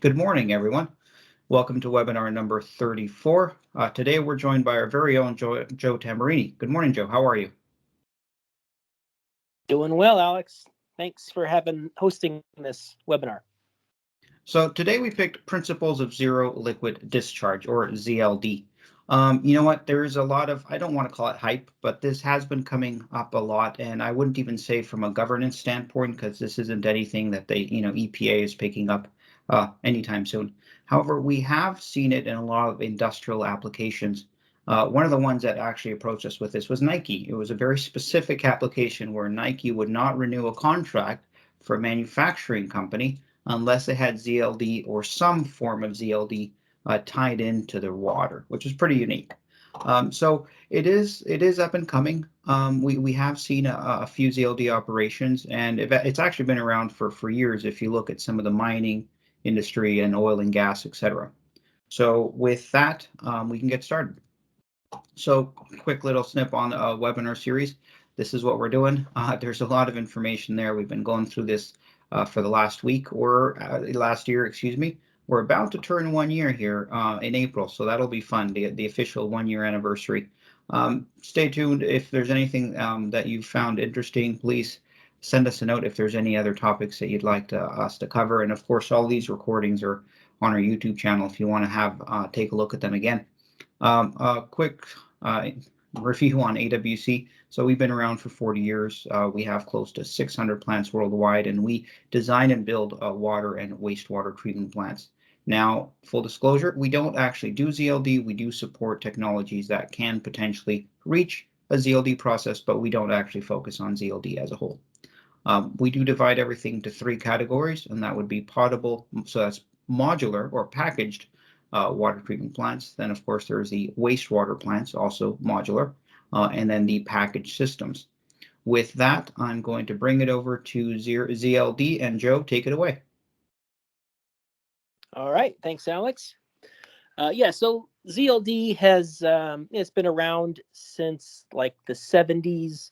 Good morning, everyone. Welcome to webinar number 34. Today we're joined by our very own Joe Tamburini. Good morning, Joe. How are you? Doing well, Alex. Thanks for hosting this webinar. So today we picked Principles of Zero Liquid Discharge, or ZLD. You know what? There's a lot of, I don't want to call it hype, but this has been coming up a lot, and I wouldn't even say from a governance standpoint, because this isn't anything that EPA is picking up anytime soon. However, we have seen it in a lot of industrial applications. One of the ones that actually approached us with this was Nike. It was a very specific application where Nike would not renew a contract for a manufacturing company unless they had ZLD or some form of ZLD tied into their water, which is pretty unique. So it is up and coming. We have seen a few ZLD operations, and it's actually been around for years if you look at some of the mining industry and oil and gas, etc. So with that, we can get started. So quick little snip on the webinar series. This is what we're doing. There's a lot of information there. We've been going through this for the last week or last year, excuse me. We're about to turn 1 year here in April, so that'll be fun, the official 1 year anniversary. Stay tuned. If there's anything that you found interesting, please send us a note if there's any other topics that you'd like us to cover. And of course, all these recordings are on our YouTube channel if you want to have take a look at them again. A quick review on AWC. So we've been around for 40 years. We have close to 600 plants worldwide, and we design and build water and wastewater treatment plants. Now, full disclosure, we don't actually do ZLD. We do support technologies that can potentially reach a ZLD process, but we don't actually focus on ZLD as a whole. We do divide everything to 3 categories, and that would be potable, so that's modular or packaged water treatment plants. Then, of course, there's the wastewater plants, also modular, and then the packaged systems. With that, I'm going to bring it over to ZLD, and Joe, take it away. All right, thanks, Alex. So ZLD has it's been around since like the 70s.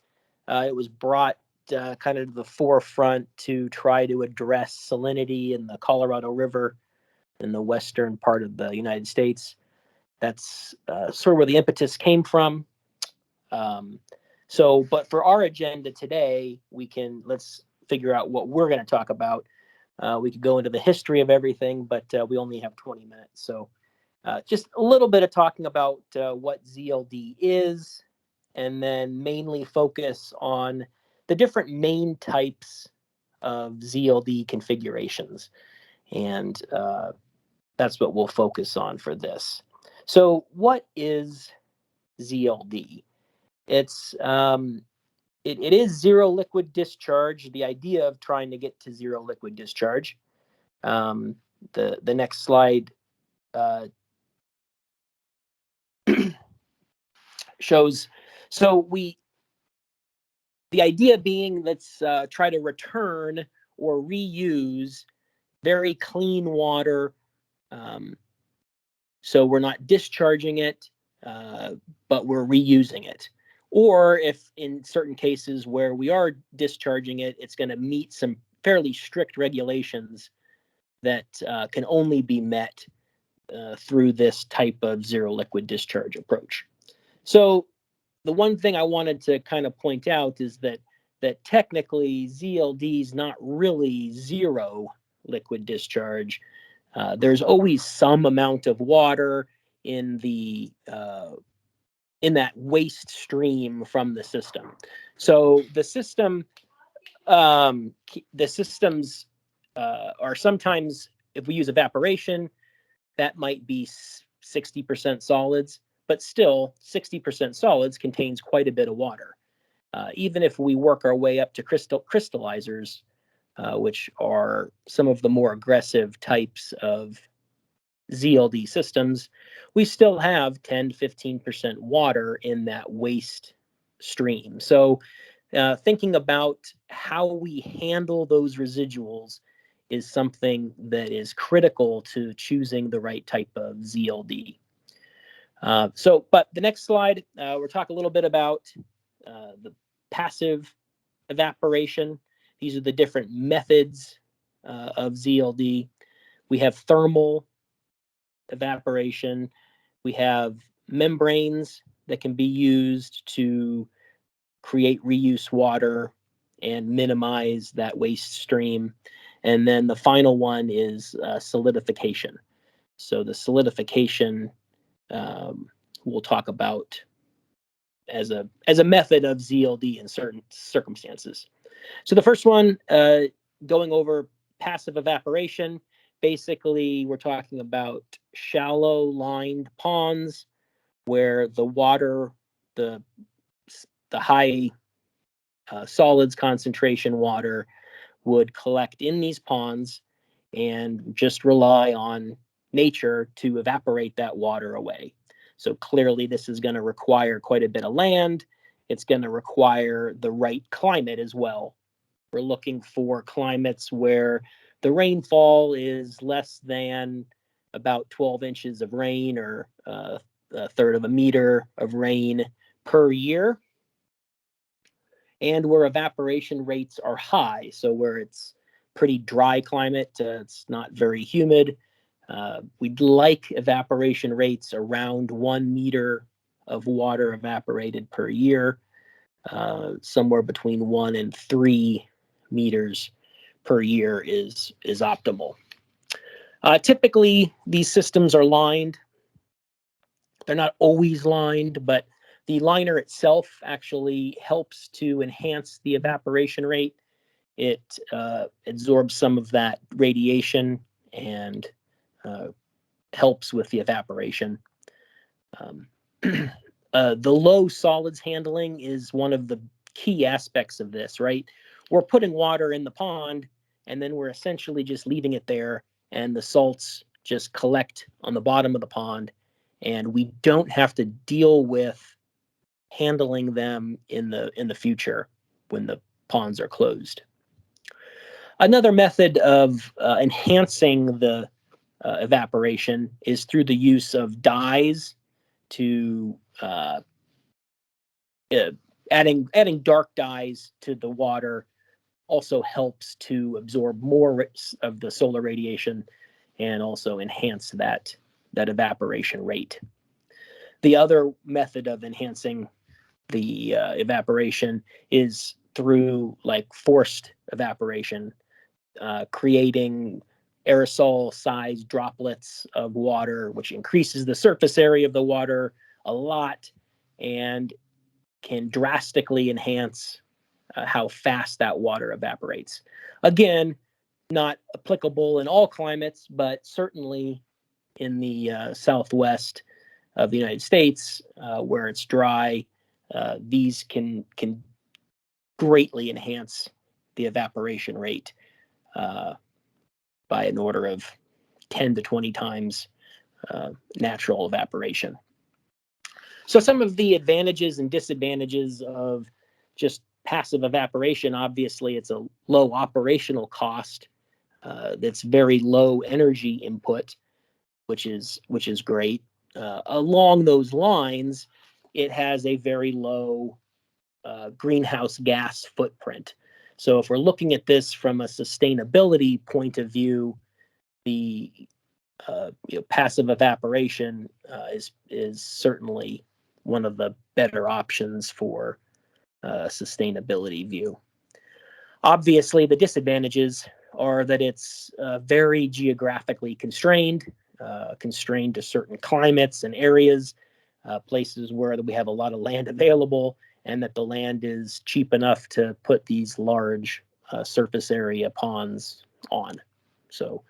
It was brought kind of to the forefront to try to address salinity in the Colorado River in the western part of the United States. That's sort of where the impetus came from. But for our agenda today, let's figure out what we're going to talk about. We could go into the history of everything, but we only have 20 minutes. So just a little bit of talking about what ZLD is, and then mainly focus on the different main types of ZLD configurations. And that's what we'll focus on for this. So what is ZLD? It's it is zero liquid discharge. The idea of trying to get to zero liquid discharge. The next slide shows. So the idea being, let's try to return or reuse very clean water. So we're not discharging it, but we're reusing it. Or if in certain cases where we are discharging it, it's going to meet some fairly strict regulations that can only be met through this type of zero liquid discharge approach. So the one thing I wanted to kind of point out is that technically ZLD is not really zero liquid discharge. There's always some amount of water in that waste stream from the system. So the systems are sometimes, if we use evaporation, that might be 60% solids, but still 60% solids contains quite a bit of water. Even if we work our way up to crystallizers, which are some of the more aggressive types of ZLD systems, we still have 10 to 15% water in that waste stream. So thinking about how we handle those residuals is something that is critical to choosing the right type of ZLD. But the next slide, we'll talk a little bit about the passive evaporation. These are the different methods of ZLD. We have thermal evaporation. We have membranes that can be used to create reuse water and minimize that waste stream. And then the final one is solidification. So the solidification we'll talk about as a method of ZLD in certain circumstances. So the first one, going over passive evaporation. Basically, we're talking about shallow lined ponds where the water, the high solids concentration water would collect in these ponds and just rely on nature to evaporate that water away. So clearly this is going to require quite a bit of land. It's going to require the right climate as well. We're looking for climates where the rainfall is less than about 12 inches of rain, or a third of a meter of rain per year, and where evaporation rates are high. So where it's pretty dry climate, it's not very humid. We'd like evaporation rates around 1 meter of water evaporated per year, somewhere between 1 and 3 meters per year is optimal. Typically, these systems are lined. They're not always lined, but the liner itself actually helps to enhance the evaporation rate. It absorbs some of that radiation and helps with the evaporation. The low solids handling is one of the key aspects of this, right? We're putting water in the pond, and then we're essentially just leaving it there, and the salts just collect on the bottom of the pond, and we don't have to deal with handling them in the future when the ponds are closed. Another method of enhancing the evaporation is through the use of dyes to adding dark dyes to the water also helps to absorb more of the solar radiation and also enhance that evaporation rate. The other method of enhancing the evaporation is through like forced evaporation, creating aerosol-sized droplets of water, which increases the surface area of the water a lot and can drastically enhance how fast that water evaporates. Again, not applicable in all climates, but certainly in the southwest of the United States, where it's dry, these can greatly enhance the evaporation rate by an order of 10 to 20 times natural evaporation. So some of the advantages and disadvantages of just passive evaporation: obviously it's a low operational cost, that's very low energy input, which is great. Along those lines, it has a very low greenhouse gas footprint. So if we're looking at this from a sustainability point of view, the passive evaporation is certainly one of the better options for sustainability view. Obviously, the disadvantages are that it's very geographically constrained to certain climates and areas, places where we have a lot of land available, and that the land is cheap enough to put these large surface area ponds on. So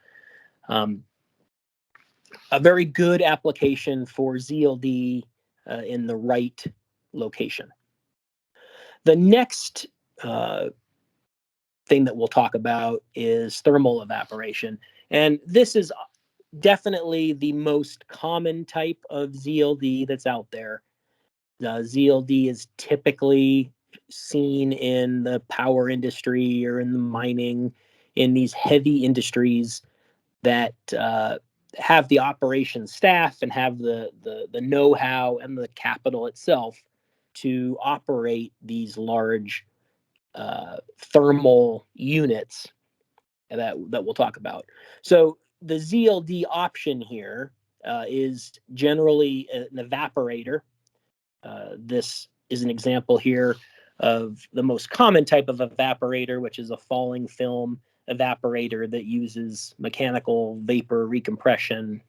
a very good application for ZLD in the right location. The next thing that we'll talk about is thermal evaporation. And this is definitely the most common type of ZLD that's out there. ZLD is typically seen in the power industry or in the mining, in these heavy industries that have the operations staff and have the know-how and the capital itself to operate these large thermal units that we'll talk about. So the ZLD option here is generally an evaporator. This is an example here of the most common type of evaporator, which is a falling film evaporator that uses mechanical vapor recompression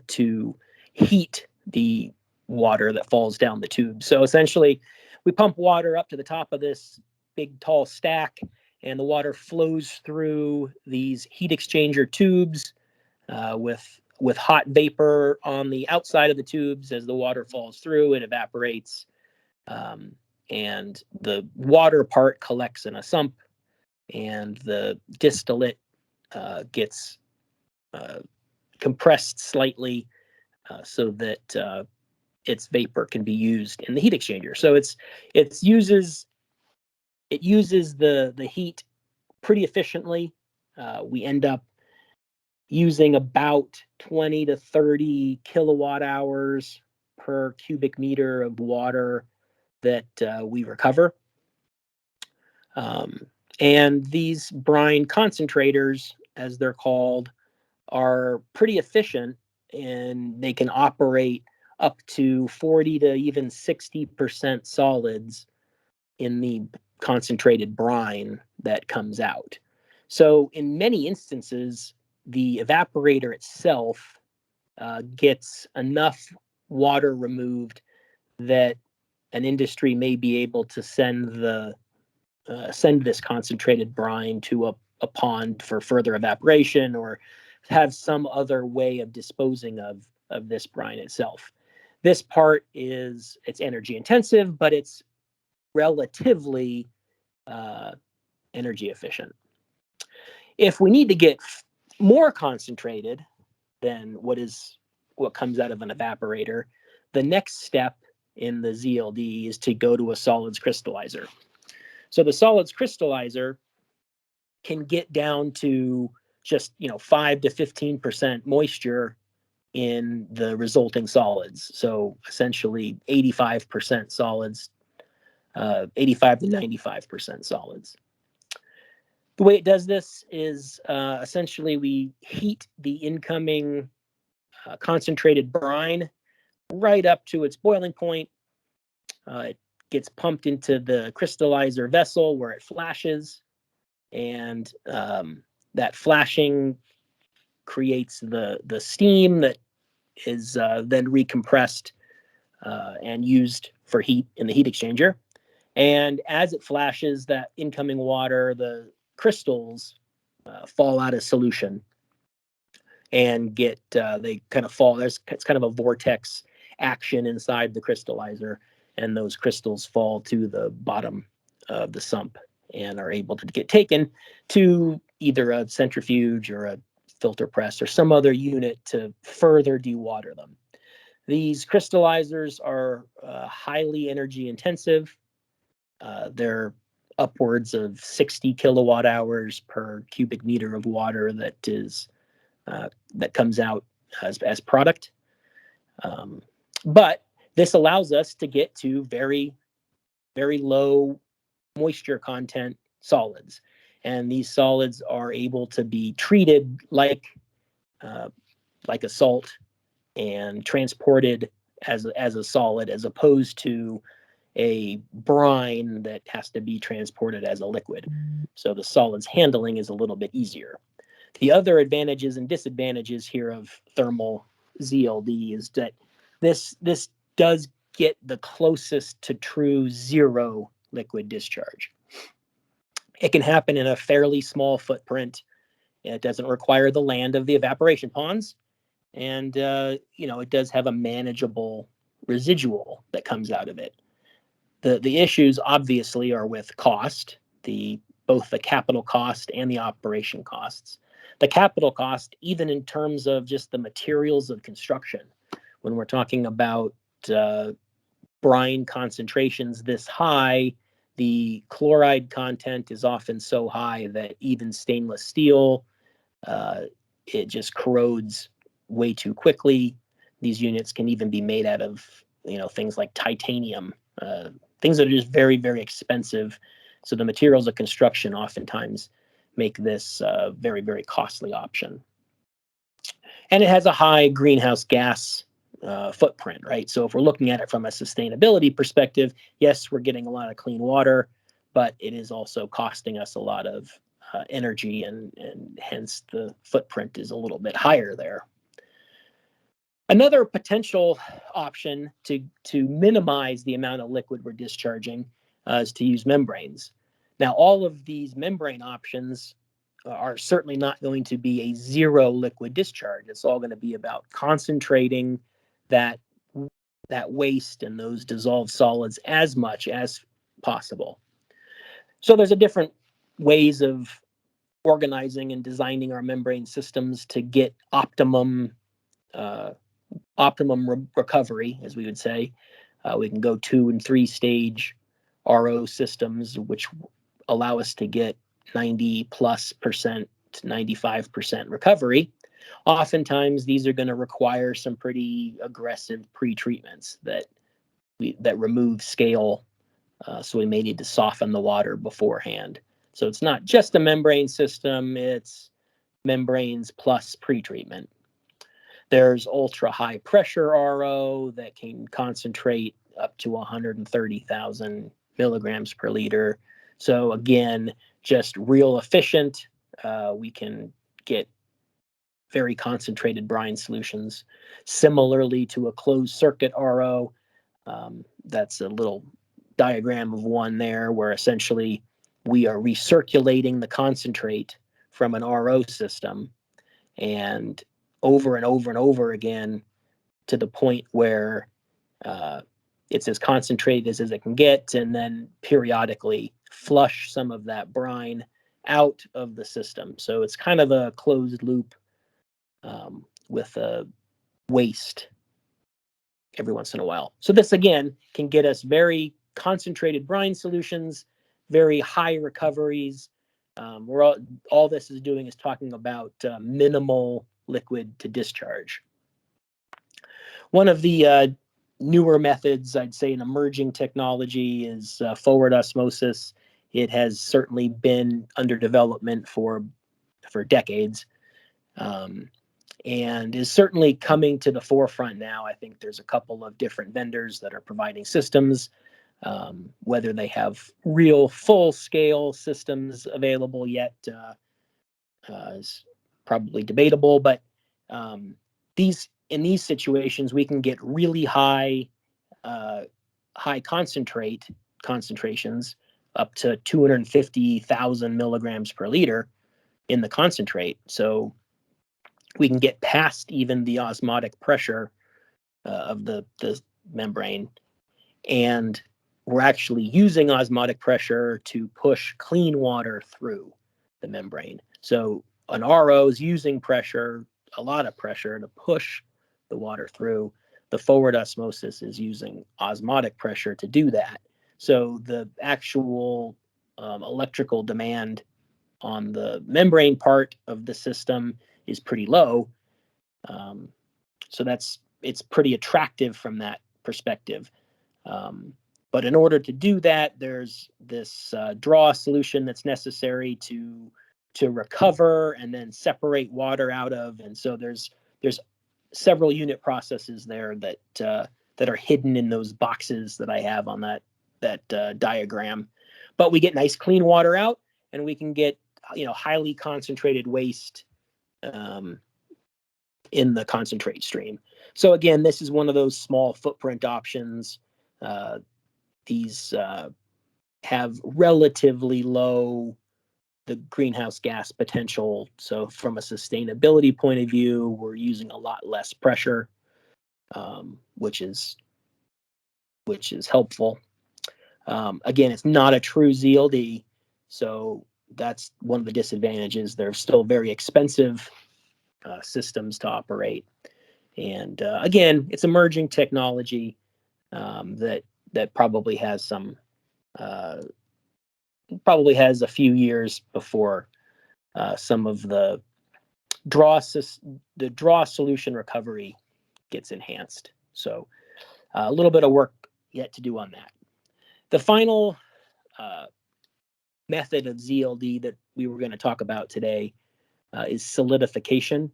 to heat the water that falls down the tube. So essentially, we pump water up to the top of this big tall stack, and the water flows through these heat exchanger tubes with hot vapor on the outside of the tubes. As the water falls through, it evaporates, and the water part collects in a sump, and the distillate gets compressed slightly so that its vapor can be used in the heat exchanger. So it uses the heat pretty efficiently. We end up using about 20 to 30 kilowatt hours per cubic meter of water that we recover. And these brine concentrators, as they're called, are pretty efficient, and they can operate up to 40 to even 60% solids in the concentrated brine that comes out. So in many instances, the evaporator itself gets enough water removed that an industry may be able to send this concentrated brine to a pond for further evaporation, or have some other way of disposing of this brine itself. This part it's energy intensive, but it's relatively energy efficient. If we need to get more concentrated than what comes out of an evaporator, the next step in the ZLD is to go to a solids crystallizer. So the solids crystallizer can get down to just 5 to 15% moisture in the resulting solids. So essentially 85% solids, 85 to 95% solids. The way it does this is essentially we heat the incoming concentrated brine right up to its boiling point. It gets pumped into the crystallizer vessel where it flashes, and that flashing creates the steam that is then recompressed and used for heat in the heat exchanger. And as it flashes that incoming water, the crystals fall out of solution and they kind of fall. It's kind of a vortex action inside the crystallizer, and those crystals fall to the bottom of the sump and are able to get taken to either a centrifuge or a filter press or some other unit to further dewater them. These crystallizers are highly energy intensive. They're upwards of 60 kilowatt hours per cubic meter of water that comes out as product. But this allows us to get to very, very low moisture content solids. And these solids are able to be treated like a salt and transported as a solid, as opposed to a brine that has to be transported as a liquid. So the solids handling is a little bit easier. The other advantages and disadvantages here of thermal ZLD is that this does get the closest to true zero liquid discharge. It can happen in a fairly small footprint. It doesn't require the land of the evaporation ponds, and it does have a manageable residual that comes out of it. The issues obviously are with cost, both the capital cost and the operation costs. The capital cost, even in terms of just the materials of construction, when we're talking about brine concentrations this high, the chloride content is often so high that even stainless steel, it just corrodes way too quickly. These units can even be made out of things like titanium, things that are just very, very expensive. So the materials of construction oftentimes make this a very, very costly option. And it has a high greenhouse gas footprint, right? So if we're looking at it from a sustainability perspective, yes, we're getting a lot of clean water, but it is also costing us a lot of energy, and hence the footprint is a little bit higher there. Another potential option to minimize the amount of liquid we're discharging is to use membranes. Now, all of these membrane options are certainly not going to be a zero liquid discharge. It's all going to be about concentrating that waste and those dissolved solids as much as possible. So there's a different ways of organizing and designing our membrane systems to get optimum recovery, as we would say. We can go 2 and 3 stage RO systems, which allow us to get 90+% to 95% recovery. Oftentimes, these are going to require some pretty aggressive pre-treatments that remove scale, so we may need to soften the water beforehand. So it's not just a membrane system, it's membranes plus pre-treatment. There's ultra high pressure RO that can concentrate up to 130,000 milligrams per liter. So again, just real efficient. We can get very concentrated brine solutions. Similarly to a closed circuit RO, that's a little diagram of one there, where essentially we are recirculating the concentrate from an RO system, and over and over and over again, to the point where it's as concentrated as it can get, and then periodically flush some of that brine out of the system. So it's kind of a closed loop with a waste every once in a while. So this again can get us very concentrated brine solutions, very high recoveries. All this is doing is talking about minimal liquid to discharge. One of the newer methods, I'd say an emerging technology, is forward osmosis. It has certainly been under development for decades, and is certainly coming to the forefront now. I think there's a couple of different vendors that are providing systems. Whether they have real full-scale systems available yet is probably debatable, but in these situations, we can get really high concentrations, up to 250,000 milligrams per liter in the concentrate. So we can get past even the osmotic pressure of the membrane, and we're actually using osmotic pressure to push clean water through the membrane. So an RO is using pressure, a lot of pressure, to push the water through. The forward osmosis is using osmotic pressure to do that. So the actual electrical demand on the membrane part of the system is pretty low. So it's pretty attractive from that perspective. But in order to do that, there's this draw solution that's necessary to recover and then separate water out of. And so there's several unit processes there that are hidden in those boxes that I have on that diagram. But we get nice clean water out, and we can get highly concentrated waste in the concentrate stream. So again, this is one of those small footprint options. These have relatively low the greenhouse gas potential. So from a sustainability point of view, we're using a lot less pressure, which is helpful. Again, it's not a true ZLD, so that's one of the disadvantages. They're still very expensive systems to operate. And again, it's emerging technology that probably has a few years before some of the draw solution recovery gets enhanced. So a little bit of work yet to do on that. The final method of ZLD that we were going to talk about today is solidification.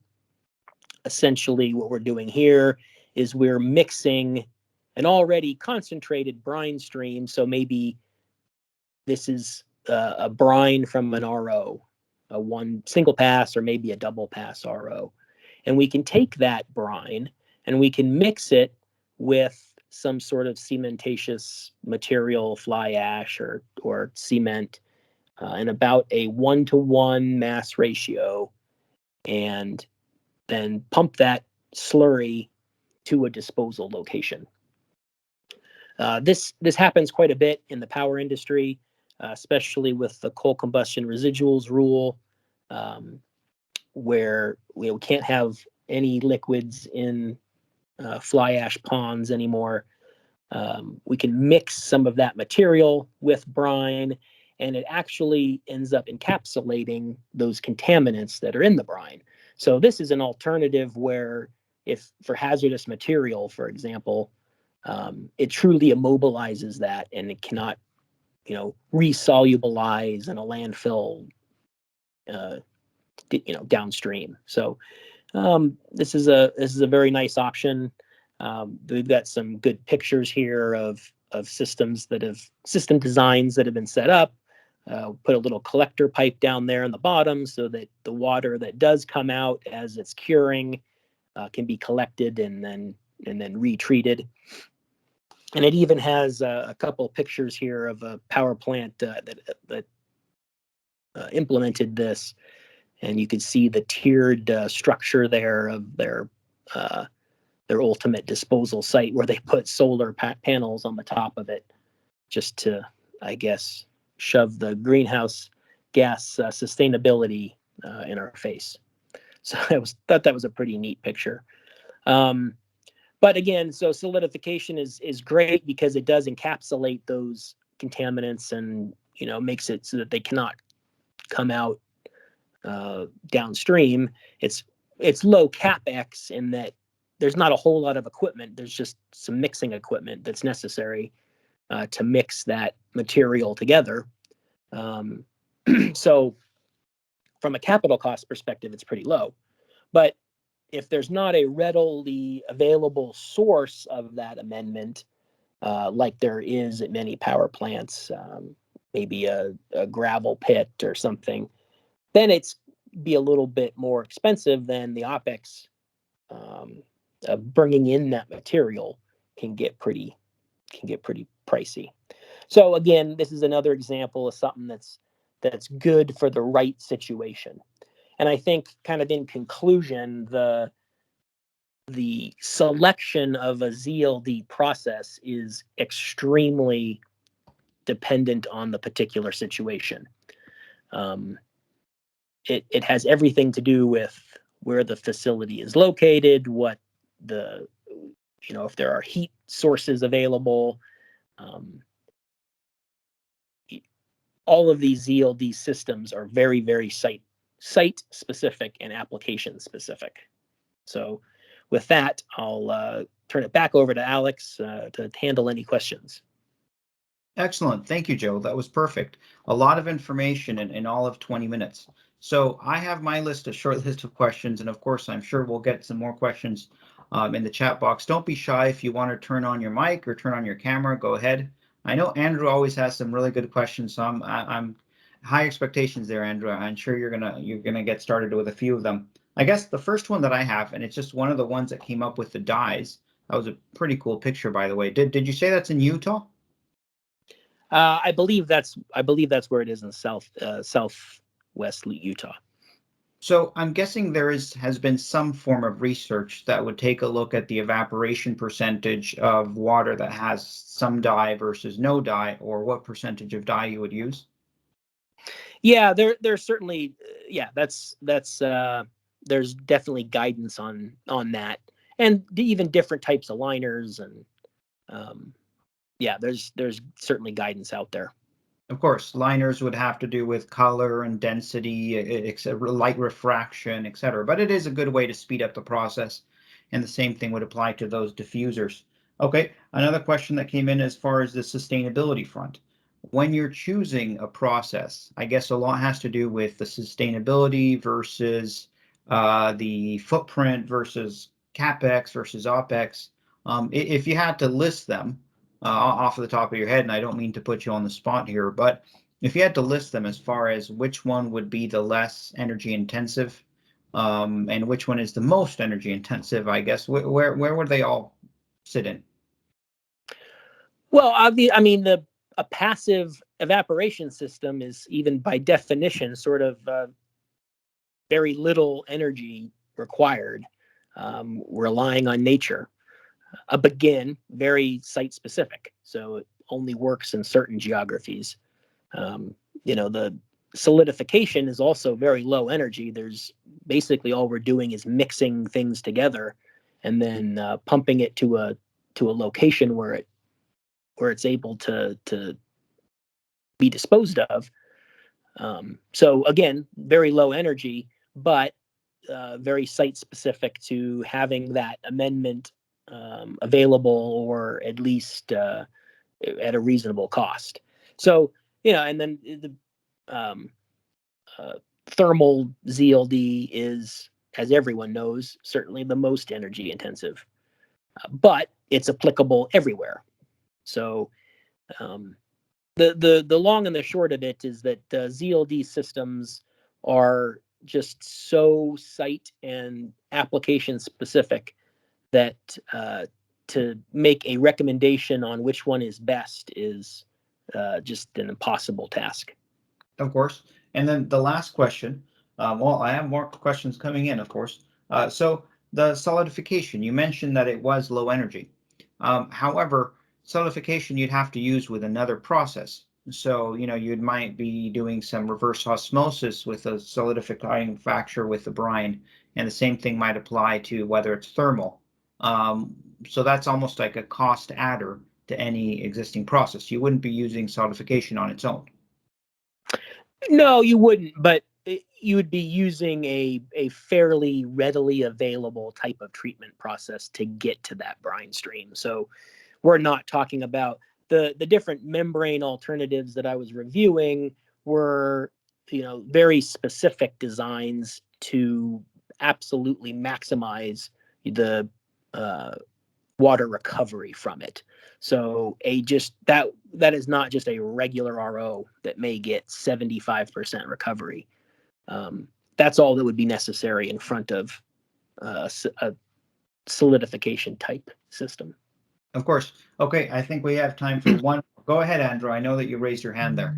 essentially what we're doing here is we're mixing an already concentrated brine stream. So maybe this is a brine from an RO, a one single pass or maybe a double pass RO. And we can take that brine and we can mix it with some sort of cementatious material, fly ash or cement, in about a 1-to-1 mass ratio, and then pump that slurry to a disposal location. This happens quite a bit in the power industry, especially with the coal combustion residuals rule, where we can't have any liquids in fly ash ponds anymore. We can mix some of that material with brine, and it actually ends up encapsulating those contaminants that are in the brine. So this is an alternative where, if for hazardous material, for example, it truly immobilizes that, and it cannot, resolubilize in a landfill, downstream. So this is a very nice option. We've got some good pictures here of system designs that have been set up. Put a little collector pipe down there in the bottom so that the water that does come out as it's curing can be collected and then retreated. And it even has a couple pictures here of a power plant that implemented this, and you can see the tiered structure there of their ultimate disposal site, where they put solar panels on the top of it, just to, I guess, shove the greenhouse gas sustainability in our face. So I thought that was a pretty neat picture. But again, so solidification is great because it does encapsulate those contaminants and makes it so that they cannot come out downstream. It's low capex in that there's not a whole lot of equipment. There's just some mixing equipment that's necessary to mix that material together. So from a capital cost perspective, it's pretty low. But if there's not a readily available source of that amendment, like there is at many power plants, maybe a gravel pit or something, then it's be a little bit more expensive than the OpEx of bringing in that material can get pretty pricey. So again, this is another example of something that's good for the right situation. And I think, kind of in conclusion, the selection of a ZLD process is extremely dependent on the particular situation. It has everything to do with where the facility is located, what if there are heat sources available. All of these ZLD systems are very, very site specific and application specific. So with that, I'll turn it back over to Alex to handle any questions. Excellent. Thank you, Joe. That was perfect. A lot of information in all of 20 minutes. So I have my short list of questions, and of course, I'm sure we'll get some more questions in the chat box. Don't be shy. If you want to turn on your mic or turn on your camera, go ahead. I know Andrew always has some really good questions, so I'm high expectations there, Andrew. I'm sure you're gonna get started with a few of them. I guess the first one that I have, and it's just one of the ones that came up with the dyes. That was a pretty cool picture, by the way. Did you say that's in Utah? I believe that's where it is in southwest Utah. So I'm guessing there has been some form of research that would take a look at the evaporation percentage of water that has some dye versus no dye, or what percentage of dye you would use. Yeah, there's certainly that's there's definitely guidance on that, and even different types of liners, and there's certainly guidance out there. Of course, liners would have to do with color and density, light refraction, etc. But it is a good way to speed up the process, and the same thing would apply to those diffusers. Okay, another question that came in as far as the sustainability front. When you're choosing a process, I guess a lot has to do with the sustainability versus the footprint versus CapEx versus OpEx. If you had to list them off of the top of your head, and I don't mean to put you on the spot here, but if you had to list them as far as which one would be the less energy intensive, and which one is the most energy intensive, I guess, where would they all sit in? Well, a passive evaporation system is, even by definition, sort of very little energy required, relying on nature. But again, very site specific, so it only works in certain geographies. The solidification is also very low energy. There's basically, all we're doing is mixing things together and then pumping it to a location where it's able to be disposed of. So again, very low energy, but very site specific to having that amendment available, or at least at a reasonable cost. So, and then the thermal ZLD is, as everyone knows, certainly the most energy intensive, but it's applicable everywhere. So the long and the short of it is that ZLD systems are just so site and application specific that to make a recommendation on which one is best is just an impossible task. Of course. And then the last question, well, I have more questions coming in, of course. So the solidification, you mentioned that it was low energy. However, solidification you'd have to use with another process. So, you might be doing some reverse osmosis with a solidifying factor with the brine, and the same thing might apply to whether it's thermal. So that's almost like a cost adder to any existing process. You wouldn't be using solidification on its own. No, you wouldn't, but you would be using a fairly readily available type of treatment process to get to that brine stream. So we're not talking about the different membrane alternatives that I was reviewing were, very specific designs to absolutely maximize the water recovery from it. So that is not just a regular RO that may get 75% recovery. That's all that would be necessary in front of a solidification type system. Of course. Okay, I think we have time for one. Go ahead, Andrew. I know that you raised your hand there.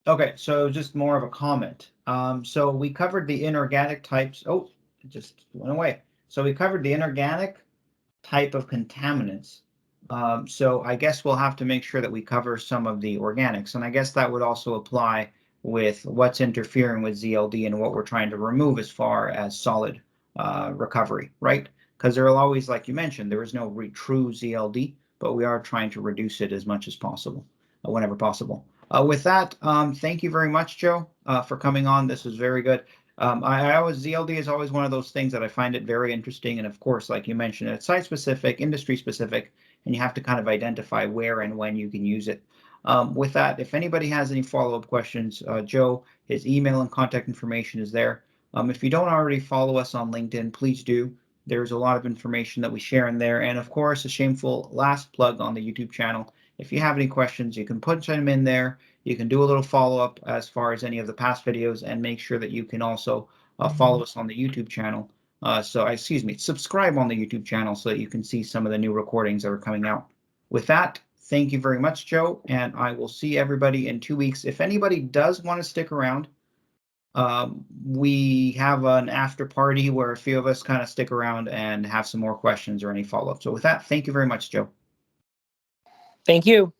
Okay, so just more of a comment. So we covered the inorganic types. Oh, it just went away. So we covered the inorganic type of contaminants. So I guess we'll have to make sure that we cover some of the organics. And I guess that would also apply with what's interfering with ZLD and what we're trying to remove as far as solid recovery, right? Because there will always, like you mentioned, there is no true ZLD, but we are trying to reduce it as much as possible, whenever possible. With that, thank you very much, Joe, for coming on. This was very good. ZLD is always one of those things that I find it very interesting. And of course, like you mentioned, it's site specific, industry specific, and you have to kind of identify where and when you can use it. With that, if anybody has any follow-up questions, Joe, his email and contact information is there. If you don't already follow us on LinkedIn, please do. There's a lot of information that we share in there. And of course, a shameful last plug on the YouTube channel. If you have any questions, you can put them in there. You can do a little follow-up as far as any of the past videos, and make sure that you can also follow us on the YouTube channel. Subscribe on the YouTube channel so that you can see some of the new recordings that are coming out. With that, thank you very much, Joe, and I will see everybody in 2 weeks. If anybody does want to stick around, we have an after party where a few of us kind of stick around and have some more questions or any follow-up. So with that, thank you very much, Joe. Thank you.